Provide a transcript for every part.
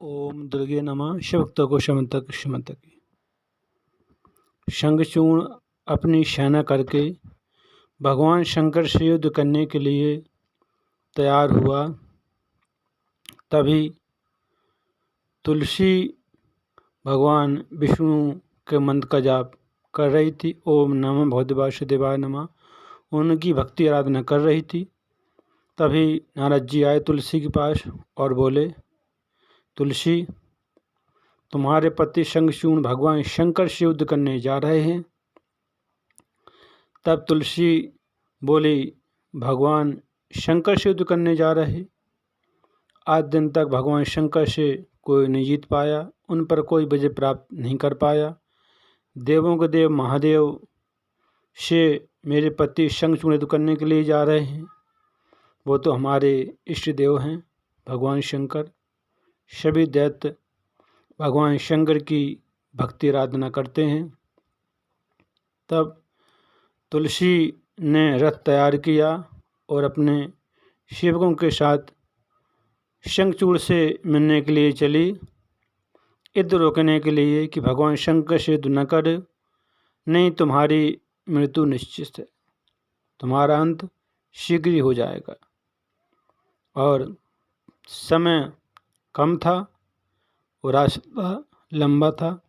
ओम दुर्गे नमः। शिवक्त को शमंतक शमंतक। शंखचूर्ण अपनी सेना करके भगवान शंकर से युद्ध करने के लिए तैयार हुआ। तभी तुलसी भगवान विष्णु के मंत्र का जाप कर रही थी। ओम नमः भगवते वासुदेवाय नमः। उनकी भक्ति आराधना कर रही थी। तभी नारद जी आए तुलसी के पास और बोले, तुलसी, तुम्हारे पति शंखचूर्ण भगवान शंकर से युद्ध करने जा रहे हैं। तब तुलसी बोली, भगवान शंकर से युद्ध करने जा रहे। आज दिन तक भगवान शंकर से कोई नहीं जीत पाया, उन पर कोई विजय प्राप्त नहीं कर पाया। देवों के देव महादेव से मेरे पति शंखचूर्ण युद्ध करने के लिए जा रहे हैं। वो तो हमारे इष्ट देव हैं भगवान शंकर। सभी दैत्य भगवान शंकर की भक्ति आराधना करते हैं। तब तुलसी ने रथ तैयार किया और अपने सेवकों के साथ शंखचूर्ण से मिलने के लिए चली, युद्ध रोकने के लिए कि भगवान शंकर से युद्ध न कर, नहीं तुम्हारी मृत्यु निश्चित है, तुम्हारा अंत शीघ्र ही हो जाएगा। और समय कम था और रास्ता लंबा था।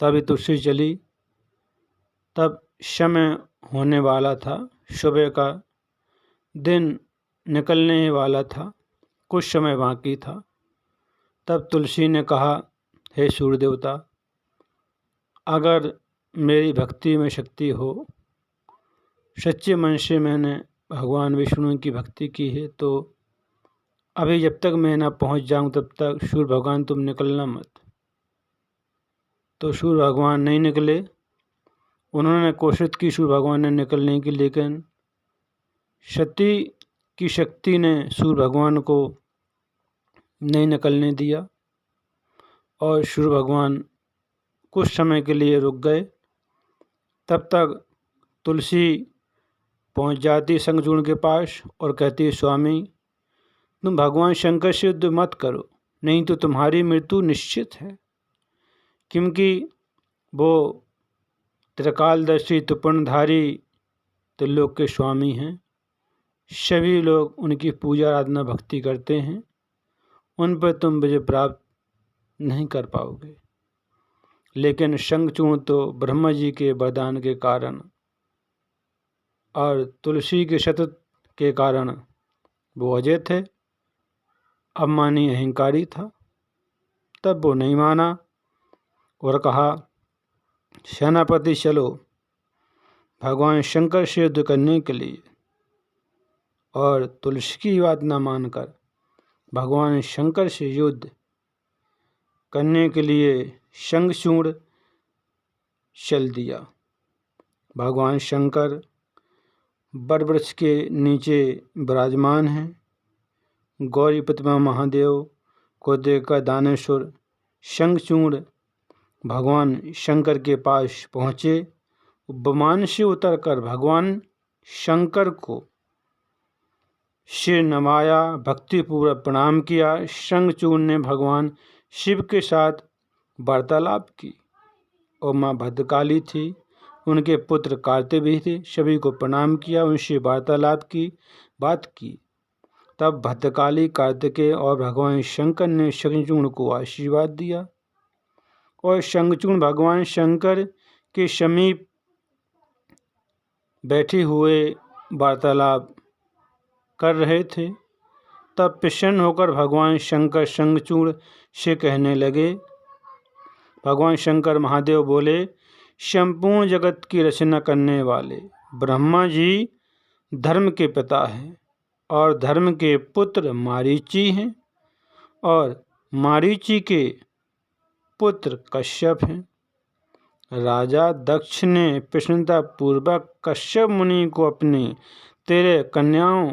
तभी तुलसी चली। तब समय होने वाला था, सुबह का दिन निकलने वाला था, कुछ समय बाकी था। तब तुलसी ने कहा, हे सूर्य देवता, अगर मेरी भक्ति में शक्ति हो, सच्चे मन से मैंने भगवान विष्णु की भक्ति की है, तो अभी जब तक मैं ना पहुंच जाऊं तब तक सूर्य भगवान तुम निकलना मत। तो सूर्य भगवान नहीं निकले। उन्होंने कोशिश की सूर्य भगवान ने निकलने की, लेकिन सती की शक्ति ने सूर्य भगवान को नहीं निकलने दिया और सूर्य भगवान कुछ समय के लिए रुक गए। तब तक तुलसी पहुंच जाती शंखचूर्ण के पास और कहती, स्वामी, तुम भगवान शंकर से युद्ध मत करो, नहीं तो तुम्हारी मृत्यु निश्चित है। क्योंकि वो त्रिकालदर्शी त्रिपुरधारी त्रिलोक के स्वामी हैं। सभी लोग उनकी पूजा आराधना भक्ति करते हैं, उन पर तुम विजय प्राप्त नहीं कर पाओगे। लेकिन शंखचूर्ण तो ब्रह्मा जी के वरदान के कारण और तुलसी के सतत के कारण वो अजय थे, अभिमानी अहंकारी था। तब वो नहीं माना और कहा, सेनापति चलो भगवान शंकर से युद्ध करने के लिए। और तुलसी की बात न मानकर भगवान शंकर से युद्ध करने के लिए शंखचूर्ण चल दिया। भगवान शंकर बरवृक्ष के नीचे विराजमान हैं। गौरी प्रतिमा महादेव को देखकर दानेश्वर शंखचूर्ण भगवान शंकर के पास पहुँचे। विमान से उतरकर भगवान शंकर को सिर नवाया, भक्तिपूर्वक प्रणाम किया। शंखचूर्ण ने भगवान शिव के साथ वार्तालाप की और माँ भद्रकाली थी, उनके पुत्र कार्तिक भी थे। सभी को प्रणाम किया, उनसे वार्तालाप की, बात की। तब भद्रकाली, कार्तिकेय और भगवान शंकर ने शंखचूर्ण को आशीर्वाद दिया और शंखचूर्ण भगवान शंकर के समीप बैठे हुए वार्तालाप कर रहे थे। तब प्रसन्न होकर भगवान शंकर शंखचूर्ण से कहने लगे, भगवान शंकर महादेव बोले, संपूर्ण जगत की रचना करने वाले ब्रह्मा जी धर्म के पिता हैं और धर्म के पुत्र मारीची हैं और मारीची के पुत्र कश्यप हैं। राजा दक्ष ने प्रसन्नता पूर्वक कश्यप मुनि को अपनी 13 कन्याओं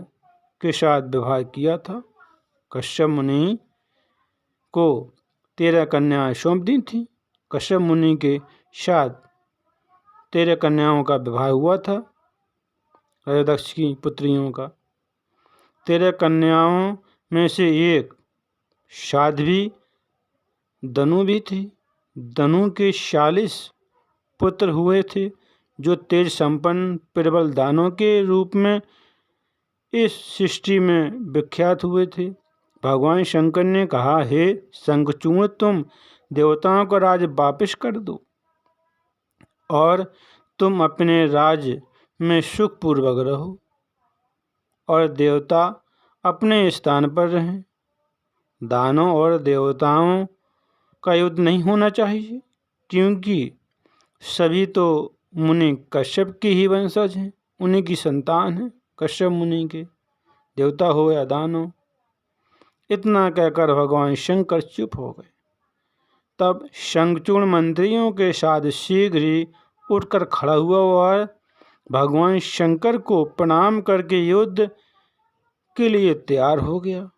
के साथ विवाह किया था। कश्यप मुनि को 13 कन्याएं सौंप दी थी। कश्यप मुनि के साथ 13 कन्याओं का विवाह हुआ था, राजा दक्ष की पुत्रियों का। 13 कन्याओं में से एक साध्वी दनु भी थी। दनु के 40 पुत्र हुए थे जो तेज संपन्न प्रबल दानों के रूप में इस सृष्टि में विख्यात हुए थे। भगवान शंकर ने कहा, हे शंखचूड़, तुम देवताओं का राज वापस कर दो और तुम अपने राज्य में सुखपूर्वक रहो और देवता अपने स्थान पर रहें। दानों और देवताओं का युद्ध नहीं होना चाहिए, क्योंकि सभी तो मुनि कश्यप के ही वंशज हैं, उन्हीं की संतान हैं, कश्यप मुनि के, देवता हो या दानव। इतना कहकर भगवान शंकर चुप हो गए। तब शंखचूड़ मंत्रियों के साथ शीघ्र ही उठकर खड़ा हुआ और भगवान शंकर को प्रणाम करके युद्ध के लिए तैयार हो गया।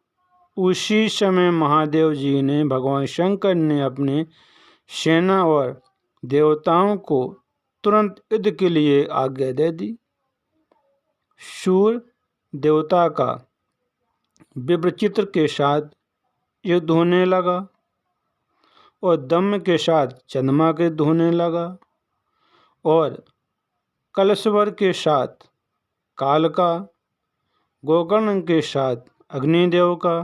उसी समय महादेव जी ने भगवान शंकर ने अपने सेना और देवताओं को तुरंत युद्ध के लिए आज्ञा दे दी। सूर्य देवता का विप्रचित्र के साथ युद्ध होने लगा और दम्म के साथ चंद्रमा के युद्ध होने लगा और कलशवर के साथ काल का, गोकर्ण के साथ अग्निदेव का,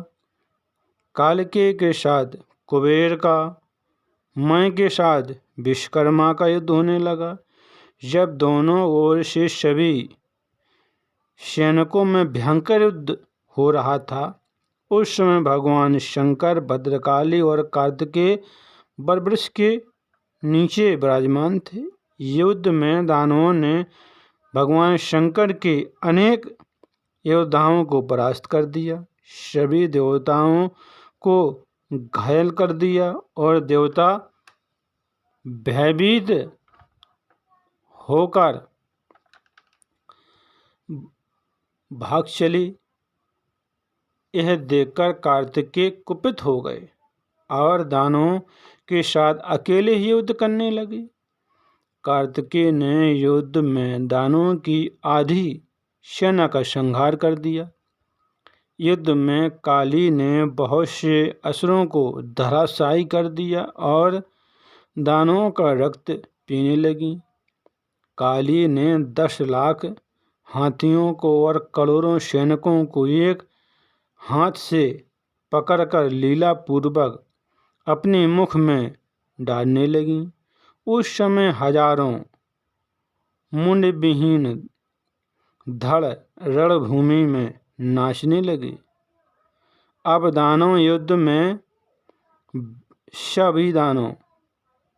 कालके के साथ कुबेर का, मय के साथ विश्वकर्मा का युद्ध होने लगा। जब दोनों ओर से सभी सैनिकों में भयंकर युद्ध हो रहा था, उस समय भगवान शंकर भद्रकाली और कार्तिकेय बरवृक्ष के नीचे विराजमान थे। युद्ध में दानवों ने भगवान शंकर के अनेक योद्धाओं को परास्त कर दिया, सभी देवताओं को घायल कर दिया और देवता भयभीत होकर भाग चली। यह देखकर कार्तिकेय कुपित हो गए और दानवों के साथ अकेले ही युद्ध करने लगे। कार्तिकेय ने युद्ध में दानवों की आधी सेना का संहार कर दिया। युद्ध में काली ने बहुत से असुरों को धराशायी कर दिया और दानवों का रक्त पीने लगी। काली ने 10 लाख हाथियों को और करोड़ों सैनिकों को एक हाथ से पकड़कर लीला पूर्वक अपने मुख में डालने लगी। उस समय हजारों मुंड विहीन धड़ रणभूमि में नाचने लगे। अब दानव युद्ध में सभी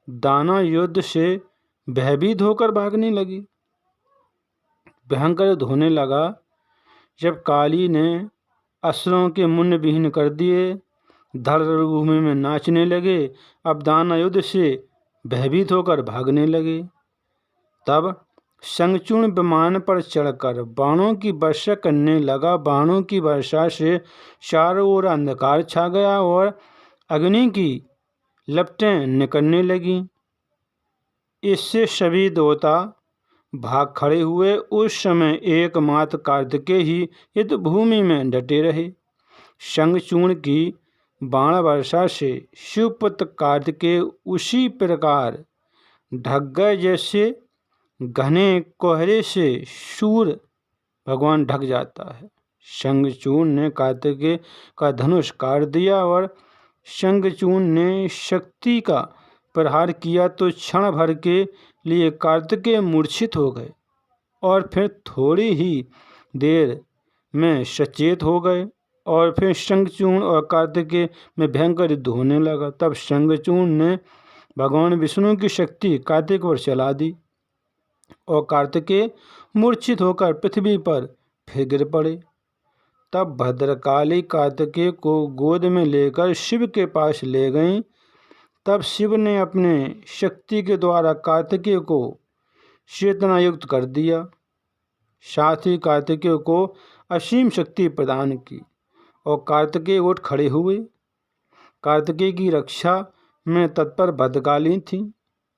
दानव युद्ध से भयभीत होकर भागने लगे। भयंकर युद्ध होने लगा। जब काली ने असुरों के मुंड विहीन कर दिए, धड़ रणभूमि में नाचने लगे। अब दानव युद्ध से भयभीत होकर भागने लगे। तब शंखचूड़ विमान पर चढ़कर बाणों की वर्षा करने लगा। बाणों की वर्षा से चारों ओर अंधकार छा गया और अग्नि की लपटें निकलने लगीं। इससे सभी देवता भाग खड़े हुए। उस समय एकमात्र कार्तिकेय ही युद्ध भूमि में डटे रहे। शंखचूड़ की बाण वर्षा से शिवपुत्र कार्तिकेय उसी प्रकार ढक गए जैसे घने कोहरे से सूर्य भगवान ढक जाता है। शंखचूड़ ने कार्तिकेय का धनुष काट दिया और शंखचूड़ ने शक्ति का प्रहार किया तो क्षण भर के लिए कार्तिकेय मूर्छित हो गए और फिर थोड़ी ही देर में सचेत हो गए और फिर शंखचूड़ और कार्तिकेय में भयंकर युद्ध होने लगा। तब शंखचूड़ ने भगवान विष्णु की शक्ति कार्तिक पर चला दी और कार्तिकेय मूर्छित होकर पृथ्वी पर फिर गिर पड़े। तब भद्रकाली कार्तिकेय को गोद में लेकर शिव के पास ले गईं। तब शिव ने अपने शक्ति के द्वारा कार्तिकेय को चेतना युक्त कर दिया, साथ ही कार्तिकेय को असीम शक्ति प्रदान की और कार्तिकेय उठ खड़े हुए। कार्तिकेय की रक्षा में तत्पर भद्रकाली थी।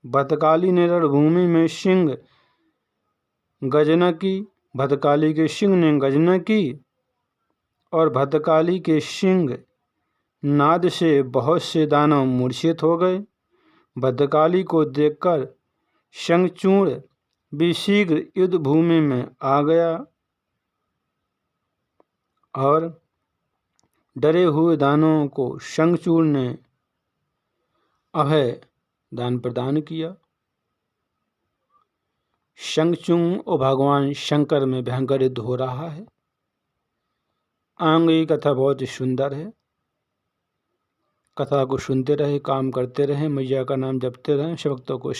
भद्रकाली ने रणभूमि में सिंह गर्जना की। भद्रकाली के सिंह ने गर्जना की और भद्रकाली के सिंह नाद से बहुत से दानव मूर्छित हो गए। भद्रकाली को देखकर शंखचूड़ भी शीघ्र युद्ध भूमि में आ गया और डरे हुए दानवों को शंखचूड़ ने अभय दान प्रदान किया। शंखचूड़ और भगवान शंकर में भयंकर युद्ध हो रहा है। आगे कथा बहुत ही सुंदर है। कथा को सुनते रहे, काम करते रहे, मैया का नाम जपते रहें। सब भक्तों को